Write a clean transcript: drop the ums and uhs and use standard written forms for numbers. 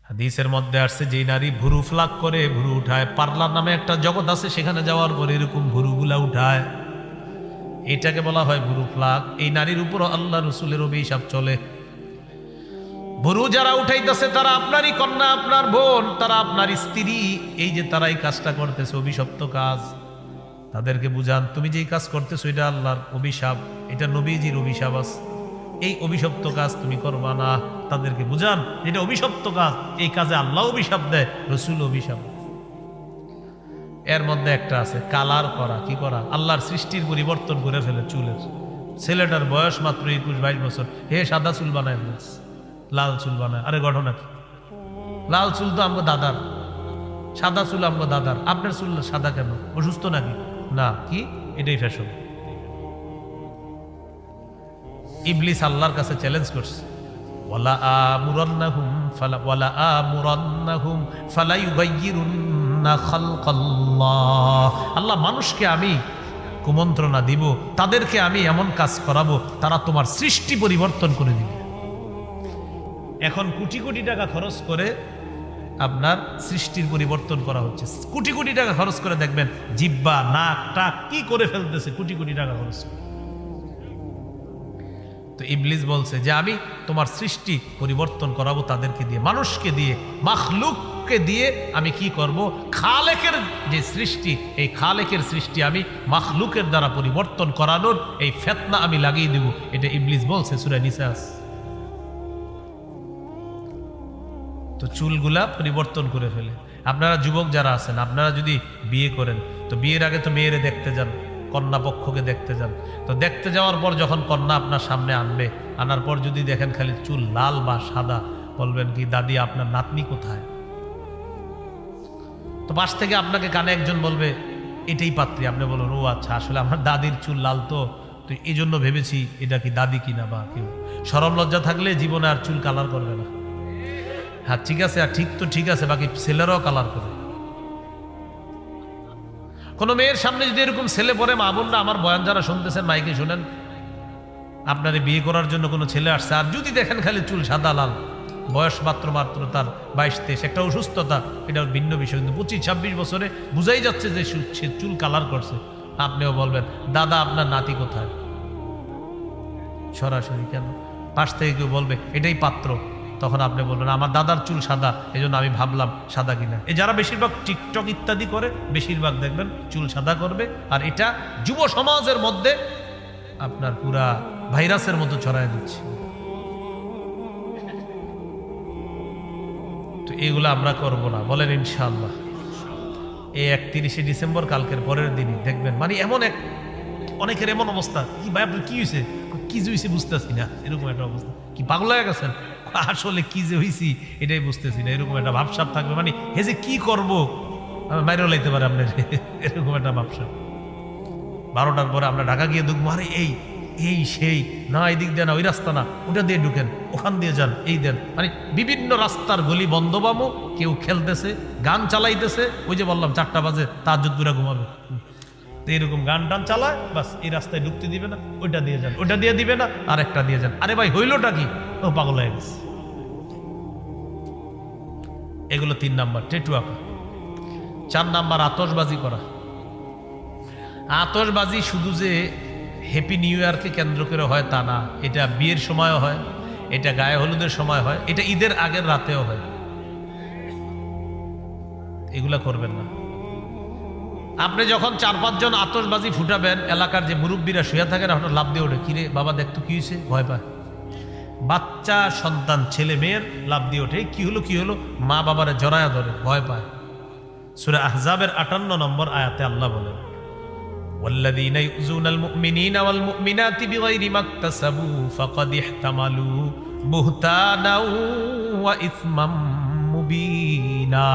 হাদিসের মধ্যে আসছে যে নারী ভুরু ফ্লাক করে, ভুরু উঠায়, পার্লার নামে একটা জগৎ আছে, সেখানে যাওয়ার পরে এরকম ভুরুগুলা উঠায়, এটাকে বলা হয় ভুরু ফ্লাক। এই নারীর উপর আল্লাহ রসুলের অভিশাপ চলে। ভুরু যারা উঠাইতেছে তারা আপনারই কন্যা, আপনার বোন, তারা আপনার স্ত্রী। এই যে তারা এই কাজটা করতেছে, অভিশপ্ত কাজ, তাদেরকে বুঝান তুমি যেই কাজ করতেছো এটা আল্লাহর অভিশাপ, এটা নবীজির অভিশাপ আছে, এই অভিশপ্ত কাজ তুমি করবা না। তাদেরকে বুঝান এটা অভিশপ্ত কাজ, এই কাজে আল্লাহ অভিশাপ দেয়, রসুল অভিশাপ। এর মধ্যে একটা আছে কালার করা। কি করা? আল্লাহর সৃষ্টির পরিবর্তন করে ফেলে চুলের। ছেলেটার বয়স মাত্র 21-22 বছর, হে সাদা চুল বানায় ফেলছে, লাল চুল বানায়। আরে ঘটনা কি? লাল চুল তো আমগো দাদার, সাদা চুল আমগো দাদার, আপনার চুল সাদা কেন? অসুস্থ নাকি? না, কি এটাই ফ্যাশন। ইবলিস আল্লাহর কাছে চ্যালেঞ্জ করছে, ওয়ালা আমুরান্নাহুম ফালা ইউগাইয়িরুন্না খালকাল্লাহ। আল্লাহ মানুষকে আমি কুমন্ত্রণা দিব, তাদেরকে আমি এমন কাজ করাবো তারা তোমার সৃষ্টি পরিবর্তন করে দিবে। এখন কোটি কোটি টাকা খরচ করে আপনার সৃষ্টির পরিবর্তন করা হচ্ছে, কোটি কোটি টাকা খরচ করে দেখবেন জিব্বা, নাক, টাক কি করে ফেলতেছে, কোটি কোটি টাকা খরচ করে। তো ইবলিস বলছে যে আমি তোমার সৃষ্টি পরিবর্তন করাবো তাদেরকে দিয়ে, মানুষকে দিয়ে, মাখলুককে দিয়ে। আমি কি করব? খালেকের যে সৃষ্টি, এই খালেকের সৃষ্টি আমি মাখলুকের দ্বারা পরিবর্তন করানোর এই ফিতনা আমি লাগিয়ে দেব। এটা ইবলিস বলছে সূরা নিসা। তো চুলগুলা পরিবর্তন করে ফেলে। আপনারা যুবক যারা আছেন, আপনারা যদি বিয়ে করেন তো বিয়ের আগে তো মেয়েরে দেখতে যান, কন্যা পক্ষকে দেখতে যান। তো দেখতে যাওয়ার পর যখন কন্যা আপনার সামনে আনবে, আনার পর যদি দেখেন খালি চুল লাল বা সাদা, বলবেন কি দাদি আপনার নাতনি কোথায়? তো পাশ থেকে আপনাকে কানে একজন বলবে এটাই পাত্রী। আপনি বলুন ও আচ্ছা, আসলে আমার দাদির চুল লাল, তো এই জন্য ভেবেছি এটা কি দাদি কিনা বা কেউ। শরম লজ্জা থাকলে জীবনে আর চুল কালার করবে না। হ্যাঁ ঠিক আছে, আর ঠিক তো ঠিক আছে, বাকি ছেলেরাও কালার করে। কোন মেয়ের সামনে যদি এরকম ছেলে পরে, মা বোনরা আমার বয়ান যারা শুনতেছেন মাইকে শুনেন, আপনারে বিয়ে করার জন্য কোনো ছেলে আসছে, আর যদি দেখেন খালি চুল সাদা লাল, বয়স মাত্র তার 22-23, একটা অসুস্থতা, এটা ভিন্ন বিষয়। কিন্তু 25-26 বছরে বুঝাই যাচ্ছে যে সে চুল কালার করছে। আপনিও বলবেন দাদা আপনার নাতি কোথায়? সরাসরি কেন? পাশ থেকে কেউ বলবে এটাই পাত্র, তখন আপনি বলবেন আমার দাদার চুল সাদা, এই জন্য আমি ভাবলাম সাদা কিনা। এই যারা বেশিরভাগ টিকটক ইত্যাদি করে, বেশিরভাগ দেখবেন চুল সাদা করবে, আর এটা যুব সমাজের মধ্যে আপনার পুরা ভাইরাসের মতো ছড়ায় দিচ্ছে। তো এগুলো আমরা করব না, বলেন ইনশাআল্লাহ। এই 31শে ডিসেম্বর, কালকের পরের দিনই দেখবেন মানে এমন অনেকের এমন অবস্থা, কি ভাই আপনার কি হয়েছে, কি যে হয়েছে বুঝতেছি না, এরকম একটা অবস্থা। কি পাগল হয়ে গেছেন? আসলে কি যে হয়েছি এটাই বুঝতেছি না, এরকম একটা ভাবসাব থাকবে। মানে হে যে কি করবো, মাইরেও লাইতে পারে আপনার, এরকম একটা ভাবসাব। 12টার পরে আমরা ঢাকা গিয়ে ঢুকবো, আরে এই সেই না, এই দিক দিয়ে না, ওই রাস্তা না, ওটা দিয়ে ঢুকেন, ওখান দিয়ে যান, এই দেন। মানে বিভিন্ন রাস্তার গলি বন্ধ পাবো, কেউ খেলতেছে, গান চালাইতেছে। ওই যে বললাম 4টা বাজে তাহাজ্জুদ পুরা ঘুমাবে, তো এরকম গান টান চালায়, বাস এই রাস্তায় ঢুকতে দিবে না, ওইটা দিয়ে যান, ওইটা দিয়ে দিবে না, আর একটা দিয়ে যান। আরে ভাই হইলোটা কি? ও পাগল হয়ে গেছে। এগুলো 3 নাম্বার টেটু আঁকা। 4 নাম্বার আতশবাজি করা। আতশবাজি শুধু যে হ্যাপি নিউ ইয়ারকে কেন্দ্র করে হয় তা না, এটা বিয়ের সময়ও হয়, এটা গায়ে হলুদের সময় হয়, এটা ঈদের আগের রাতেও হয়। এগুলা করবেন না। আপনি যখন 4-5 জন আতশবাজি ফুটাবেন, এলাকার যে মুরব্বীরা শুয়ে থাকেন আপনার লাভ দিয়ে ওঠে, কিরে বাবা দেখতো কি হয়েছে, ভয় পায়। বাচ্চা সন্তান ছেলে মেয়ের লাভ দিয়ে ওঠে, কি হলো, মা বাবারে জড়ায়া ধরে, ভয় পায়। সূরা আহজাবের 58 নম্বর আয়াতে আল্লাহ বলেন, ওয়াল্লাযীনা ইউযুনাল মুমিনিনা ওয়াল মুমিনাতি বিগাইরি মাকতাসাবু ফাকাদ ইহতামালু বুহতানাও ওয়া ইসমাম মুবিনা।